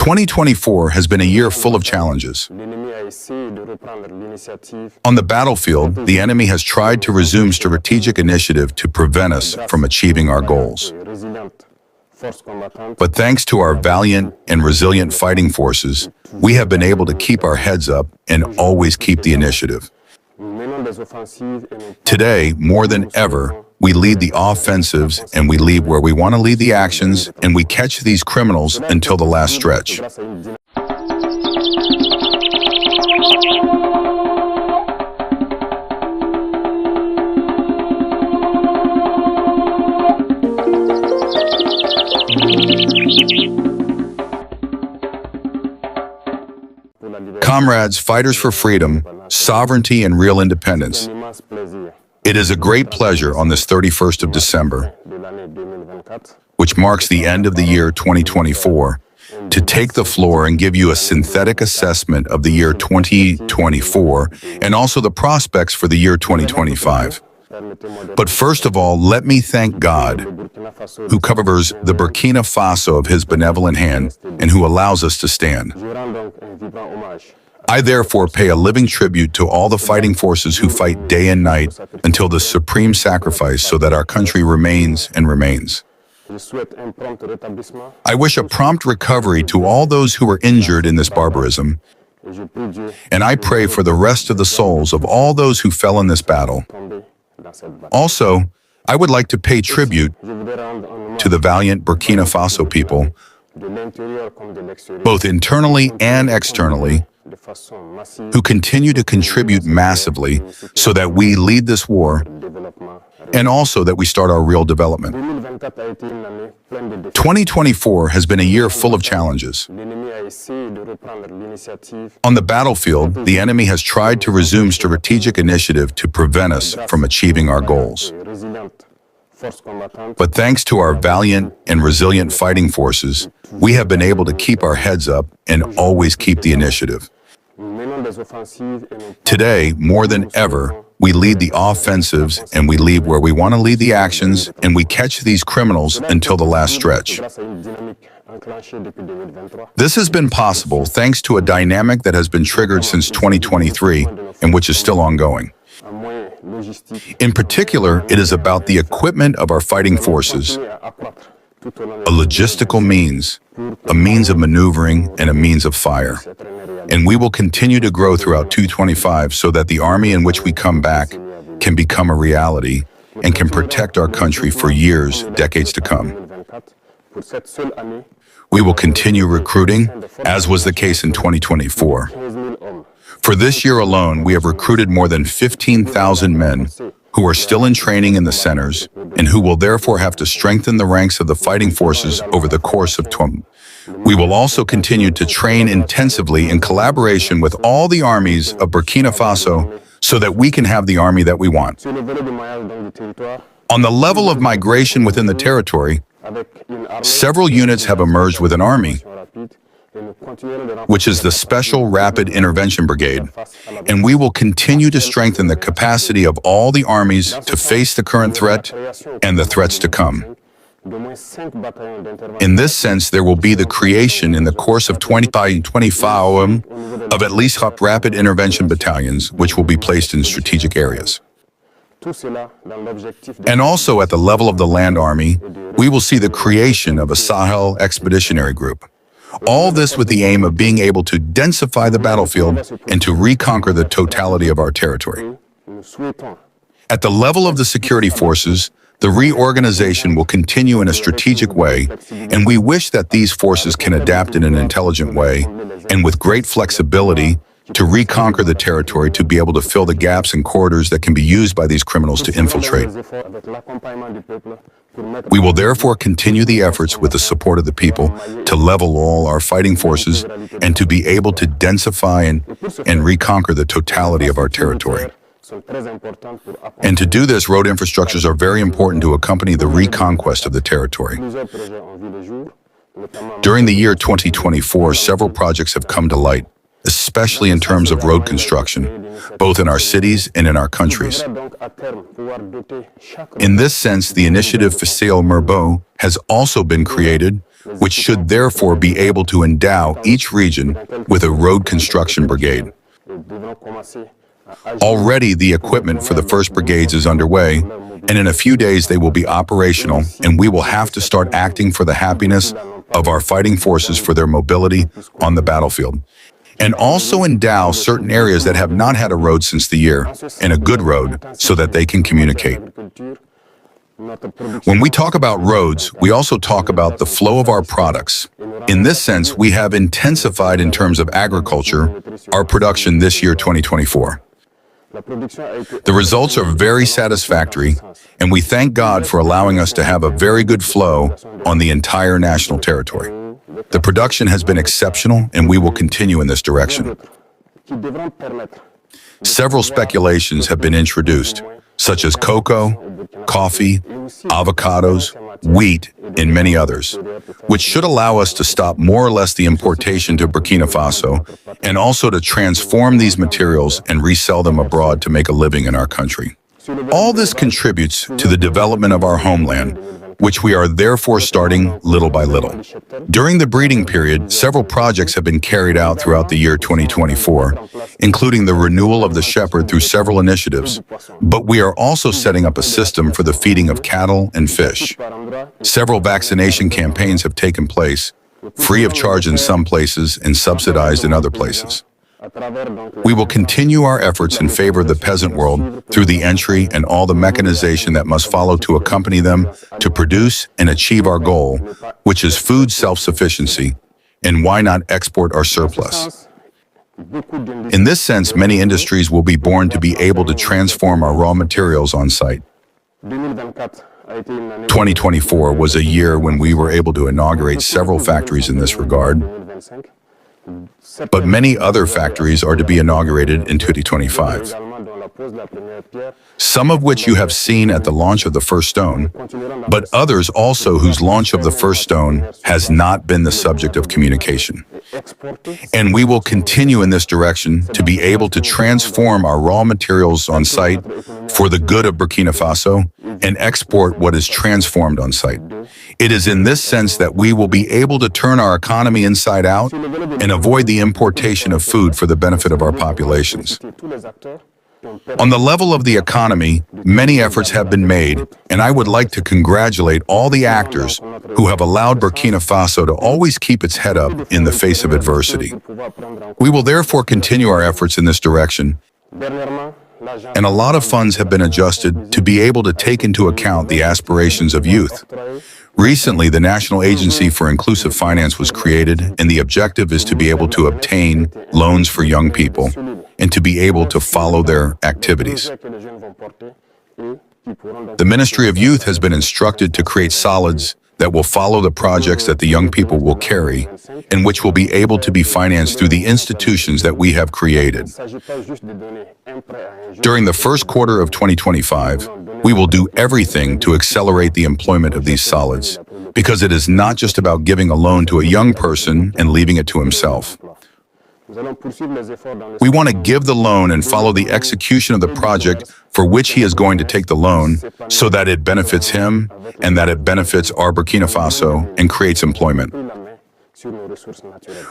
2024 has been a year full of challenges. On the battlefield, the enemy has tried to resume strategic initiative to prevent us from achieving our goals. But thanks to our valiant and resilient fighting forces, we have been able to keep our heads up and always keep the initiative. Today, more than ever, we lead the offensives and we lead where we want to lead the actions, and we catch these criminals until the last stretch. Comrades, fighters for freedom, sovereignty, and real independence, it is a great pleasure on this 31st of December, which marks the end of the year 2024, to take the floor and give you a synthetic assessment of the year 2024 and also the prospects for the year 2025. But first of all, let me thank God, who covers the Burkina Faso of his benevolent hand and who allows us to stand. I therefore pay a living tribute to all the fighting forces who fight day and night until the supreme sacrifice so that our country remains and remains. I wish a prompt recovery to all those who were injured in this barbarism, and I pray for the rest of the souls of all those who fell in this battle. Also, I would like to pay tribute to the valiant Burkina Faso people, both internally and externally, who continue to contribute massively so that we lead this war and also that we start our real development. 2024 has been a year full of challenges. On the battlefield, the enemy has tried to resume strategic initiative to prevent us from achieving our goals. But thanks to our valiant and resilient fighting forces, we have been able to keep our heads up and always keep the initiative. Today, more than ever, we lead the offensives and we lead where we want to lead the actions, and we catch these criminals until the last stretch. This has been possible thanks to a dynamic that has been triggered since 2023 and which is still ongoing. In particular, it is about the equipment of our fighting forces, a logistical means, a means of maneuvering, and a means of fire. And we will continue to grow throughout 2025 so that the army in which we come back can become a reality and can protect our country for years, decades to come. We will continue recruiting, as was the case in 2024. For this year alone, we have recruited more than 15,000 men who are still in training in the centers and who will therefore have to strengthen the ranks of the fighting forces over the course of 20. We will also continue to train intensively in collaboration with all the armies of Burkina Faso so that we can have the army that we want. On the level of migration within the territory, several units have emerged with an army, which is the Special Rapid Intervention Brigade, and we will continue to strengthen the capacity of all the armies to face the current threat and the threats to come. In this sense, there will be the creation in the course of 2025 of at least rapid intervention battalions, which will be placed in strategic areas. And also at the level of the land army, we will see the creation of a Sahel expeditionary group. All this with the aim of being able to densify the battlefield and to reconquer the totality of our territory. At the level of the security forces, the reorganization will continue in a strategic way, and we wish that these forces can adapt in an intelligent way and with great flexibility to reconquer the territory, to be able to fill the gaps and corridors that can be used by these criminals to infiltrate. We will therefore continue the efforts with the support of the people to level all our fighting forces and to be able to densify and reconquer the totality of our territory. And to do this, road infrastructures are very important to accompany the reconquest of the territory. During the year 2024, several projects have come to light, especially in terms of road construction, both in our cities and in our countries. In this sense, the initiative Facile Merbo has also been created, which should therefore be able to endow each region with a road construction brigade. Already the equipment for the first brigades is underway, and in a few days they will be operational, and we will have to start acting for the happiness of our fighting forces for their mobility on the battlefield, and also endow certain areas that have not had a road since the year, and a good road, so that they can communicate. When we talk about roads, we also talk about the flow of our products. In this sense, we have intensified in terms of agriculture our production this year, 2024. The results are very satisfactory, and we thank God for allowing us to have a very good flow on the entire national territory. The production has been exceptional, and we will continue in this direction. Several speculations have been introduced, such as cocoa, coffee, avocados, wheat, and many others, which should allow us to stop more or less the importation to Burkina Faso and also to transform these materials and resell them abroad to make a living in our country. All this contributes to the development of our homeland, which we are therefore starting little by little. During the breeding period, several projects have been carried out throughout the year 2024, including the renewal of the shepherd through several initiatives, but we are also setting up a system for the feeding of cattle and fish. Several vaccination campaigns have taken place, free of charge in some places and subsidized in other places. We will continue our efforts in favor of the peasant world through the entry and all the mechanization that must follow to accompany them to produce and achieve our goal, which is food self-sufficiency, and why not export our surplus. In this sense, many industries will be born to be able to transform our raw materials on site. 2024 was a year when we were able to inaugurate several factories in this regard, but many other factories are to be inaugurated in 2025, some of which you have seen at the launch of the first stone, but others also whose launch of the first stone has not been the subject of communication. And we will continue in this direction to be able to transform our raw materials on site for the good of Burkina Faso and export what is transformed on site. It is in this sense that we will be able to turn our economy inside out and avoid the importation of food for the benefit of our populations. On the level of the economy, many efforts have been made, and I would like to congratulate all the actors who have allowed Burkina Faso to always keep its head up in the face of adversity. We will therefore continue our efforts in this direction, and a lot of funds have been adjusted to be able to take into account the aspirations of youth. Recently, the National Agency for Inclusive Finance was created, and the objective is to be able to obtain loans for young people and to be able to follow their activities. The Ministry of Youth has been instructed to create solids that will follow the projects that the young people will carry and which will be able to be financed through the institutions that we have created. During the first quarter of 2025, we will do everything to accelerate the employment of these solids, because it is not just about giving a loan to a young person and leaving it to himself. We want to give the loan and follow the execution of the project for which he is going to take the loan so that it benefits him and that it benefits our Burkina Faso and creates employment.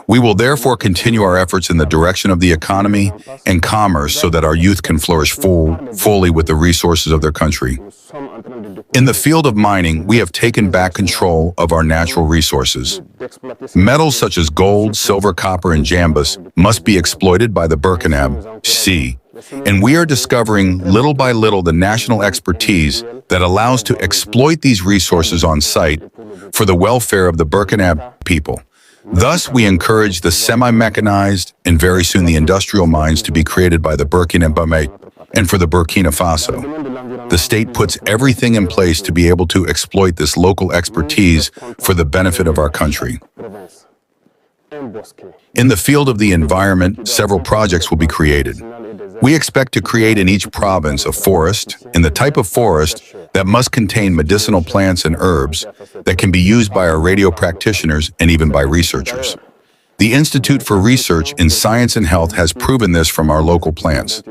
We will therefore continue our efforts in the direction of the economy and commerce so that our youth can flourish fully with the resources of their country. In the field of mining, we have taken back control of our natural resources. Metals such as gold, silver, copper, and jambus must be exploited by the Burkinabe Sea, and we are discovering little by little the national expertise that allows to exploit these resources on site for the welfare of the Burkinabe people. Thus, we encourage the semi-mechanized and very soon the industrial mines to be created by the Burkinabe and for the Burkina Faso. The state puts everything in place to be able to exploit this local expertise for the benefit of our country. In the field of the environment, several projects will be created. We expect to create in each province a forest, and the type of forest that must contain medicinal plants and herbs that can be used by our radio practitioners and even by researchers. The Institute for Research in Science and Health has proven this from our local plants.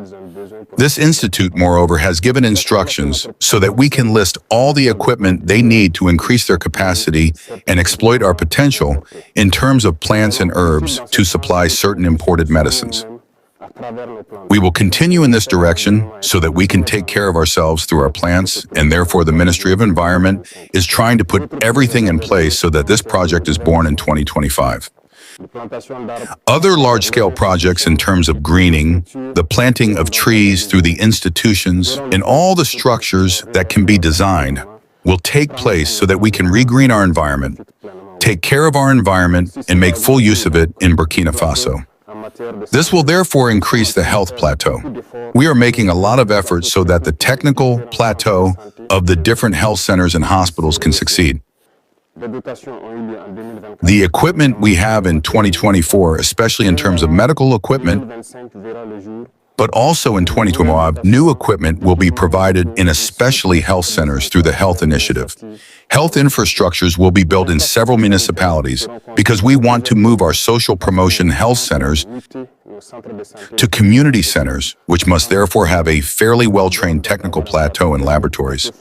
This institute, moreover, has given instructions so that we can list all the equipment they need to increase their capacity and exploit our potential in terms of plants and herbs to supply certain imported medicines. We will continue in this direction so that we can take care of ourselves through our plants, and therefore the Ministry of Environment is trying to put everything in place so that this project is born in 2025. Other large-scale projects in terms of greening, the planting of trees through the institutions, and all the structures that can be designed will take place so that we can regreen our environment, take care of our environment, and make full use of it in Burkina Faso. This will therefore increase the health plateau. We are making a lot of efforts so that the technical plateau of the different health centers and hospitals can succeed. The equipment we have in 2024, especially in terms of medical equipment, but also in 2025, new equipment will be provided in especially health centers through the health initiative. Health infrastructures will be built in several municipalities because we want to move our social promotion health centers to community centers, which must therefore have a fairly well-trained technical plateau and laboratories.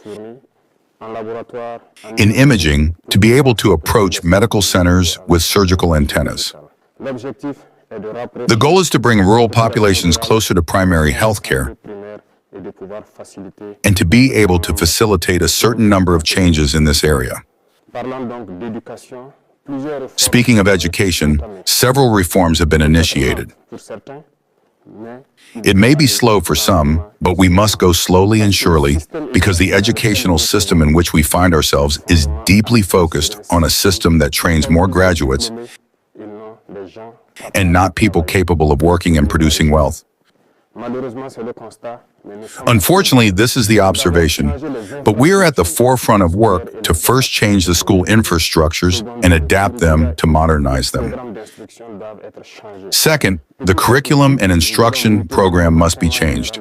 In imaging, to be able to approach medical centers with surgical antennas. The goal is to bring rural populations closer to primary health care and to be able to facilitate a certain number of changes in this area. Speaking of education, several reforms have been initiated. It may be slow for some, but we must go slowly and surely because the educational system in which we find ourselves is deeply focused on a system that trains more graduates and not people capable of working and producing wealth. Unfortunately, this is the observation, but we are at the forefront of work to first change the school infrastructures and adapt them to modernize them. Second, the curriculum and instruction program must be changed.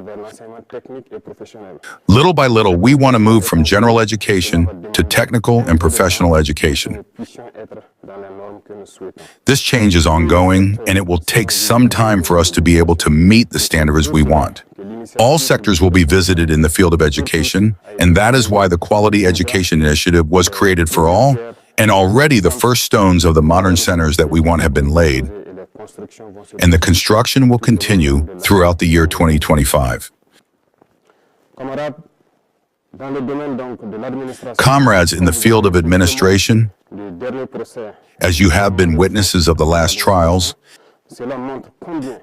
Little by little, we want to move from general education to technical and professional education. This change is ongoing, and it will take some time for us to be able to meet the standards we want. All sectors will be visited in the field of education, and that is why the Quality Education Initiative was created for all, and already the first stones of the modern centers that we want have been laid, and the construction will continue throughout the year 2025. Comrades in the field of administration, as you have been witnesses of the last trials,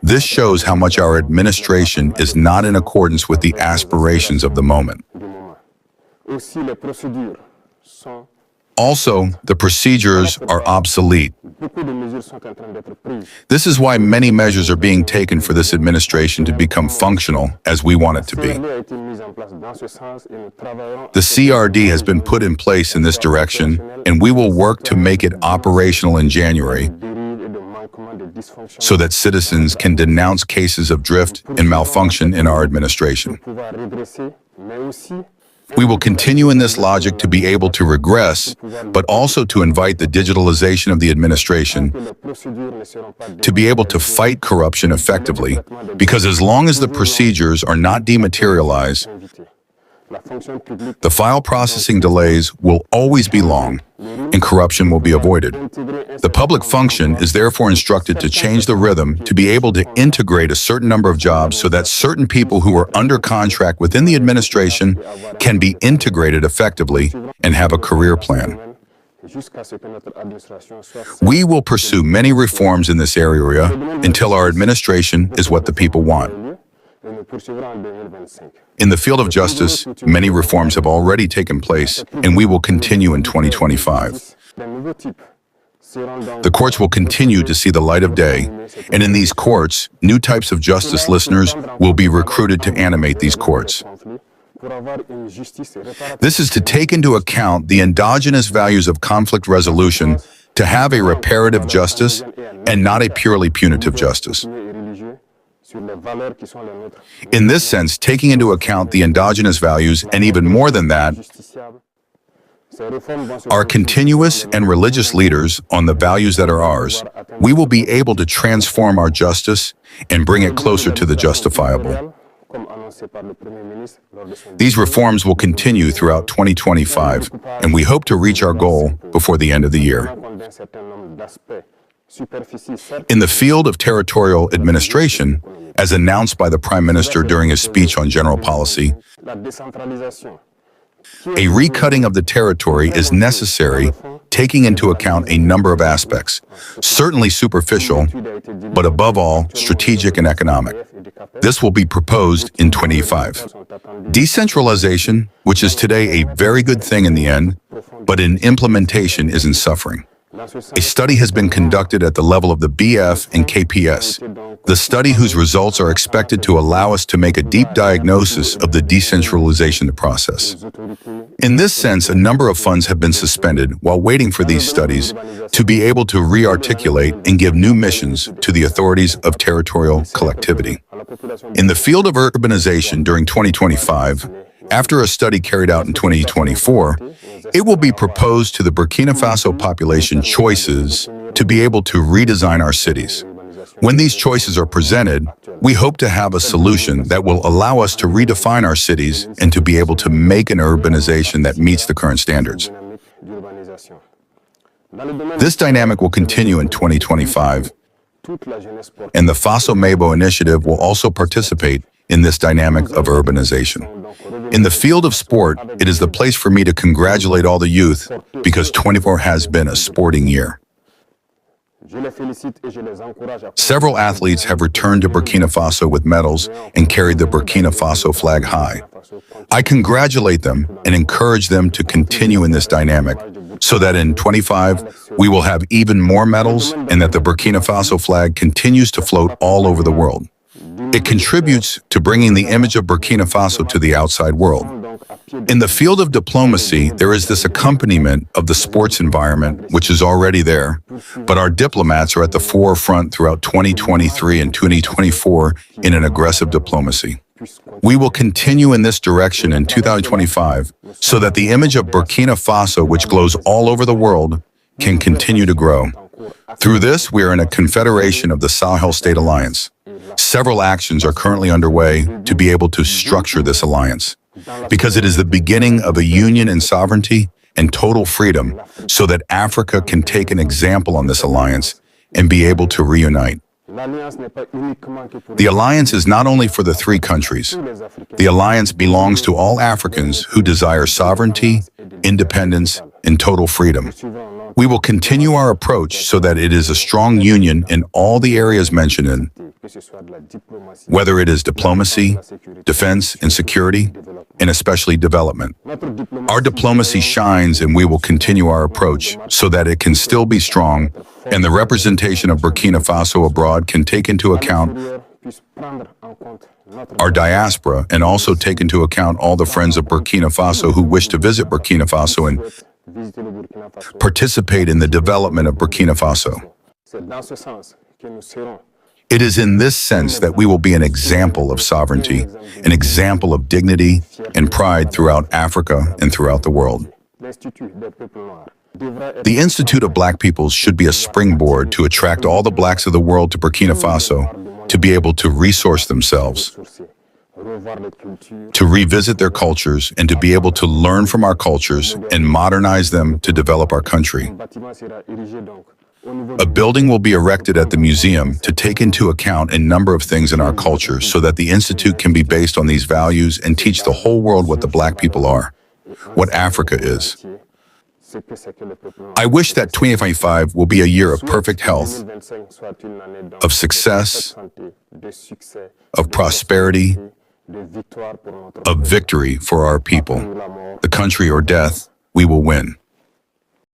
this shows how much our administration is not in accordance with the aspirations of the moment. Also, the procedures are obsolete. This is why many measures are being taken for this administration to become functional as we want it to be. The CRD has been put in place in this direction, and we will work to make it operational in January so that citizens can denounce cases of drift and malfunction in our administration. We will continue in this logic to be able to regress, but also to invite the digitalization of the administration to be able to fight corruption effectively, because as long as the procedures are not dematerialized, the file processing delays will always be long, and corruption will be avoided. The public function is therefore instructed to change the rhythm to be able to integrate a certain number of jobs so that certain people who are under contract within the administration can be integrated effectively and have a career plan. We will pursue many reforms in this area until our administration is what the people want. In the field of justice, many reforms have already taken place, and we will continue in 2025. The courts will continue to see the light of day, and in these courts, new types of justice listeners will be recruited to animate these courts. This is to take into account the endogenous values of conflict resolution to have a reparative justice and not a purely punitive justice. In this sense, taking into account the endogenous values, and even more than that, our continuous and religious leaders on the values that are ours, we will be able to transform our justice and bring it closer to the justifiable. These reforms will continue throughout 2025, and we hope to reach our goal before the end of the year. In the field of territorial administration, as announced by the Prime Minister during his speech on general policy, a recutting of the territory is necessary, taking into account a number of aspects, certainly superficial, but above all, strategic and economic. This will be proposed in 2025. Decentralization, which is today a very good thing in the end, but in implementation isn't suffering. A study has been conducted at the level of the BF and KPS, the study whose results are expected to allow us to make a deep diagnosis of the decentralization process. In this sense, a number of funds have been suspended while waiting for these studies to be able to re-articulate and give new missions to the authorities of territorial collectivity. In the field of urbanization during 2025, after a study carried out in 2024, it will be proposed to the Burkina Faso population choices to be able to redesign our cities. When these choices are presented, we hope to have a solution that will allow us to redefine our cities and to be able to make an urbanization that meets the current standards. This dynamic will continue in 2025, and the Faso Mabo initiative will also participate in this dynamic of urbanization. In the field of sport, it is the place for me to congratulate all the youth because 2024 has been a sporting year. Several athletes have returned to Burkina Faso with medals and carried the Burkina Faso flag high. I congratulate them and encourage them to continue in this dynamic so that in 25 we will have even more medals and that the Burkina Faso flag continues to float all over the world. It contributes to bringing the image of Burkina Faso to the outside world. In the field of diplomacy, there is this accompaniment of the sports environment, which is already there, but our diplomats are at the forefront throughout 2023 and 2024 in an aggressive diplomacy. We will continue in this direction in 2025 so that the image of Burkina Faso, which glows all over the world, can continue to grow. Through this, we are in a confederation of the Sahel State Alliance. Several actions are currently underway to be able to structure this alliance, because it is the beginning of a union in sovereignty and total freedom so that Africa can take an example on this alliance and be able to reunite. The alliance is not only for the three countries. The alliance belongs to all Africans who desire sovereignty, independence, and total freedom. We will continue our approach so that it is a strong union in all the areas mentioned in, whether it is diplomacy, defense and security, and especially development. Our diplomacy shines and we will continue our approach so that it can still be strong and the representation of Burkina Faso abroad can take into account our diaspora and also take into account all the friends of Burkina Faso who wish to visit Burkina Faso and participate in the development of Burkina Faso. It is in this sense that we will be an example of sovereignty, an example of dignity and pride throughout Africa and throughout the world. The Institute of Black Peoples should be a springboard to attract all the blacks of the world to Burkina Faso to be able to resource themselves, to revisit their cultures and to be able to learn from our cultures and modernize them to develop our country. A building will be erected at the museum to take into account a number of things in our culture so that the Institute can be based on these values and teach the whole world what the Black people are, what Africa is. I wish that 2025 will be a year of perfect health, of success, of prosperity, of victory for our people. The country or death, we will win.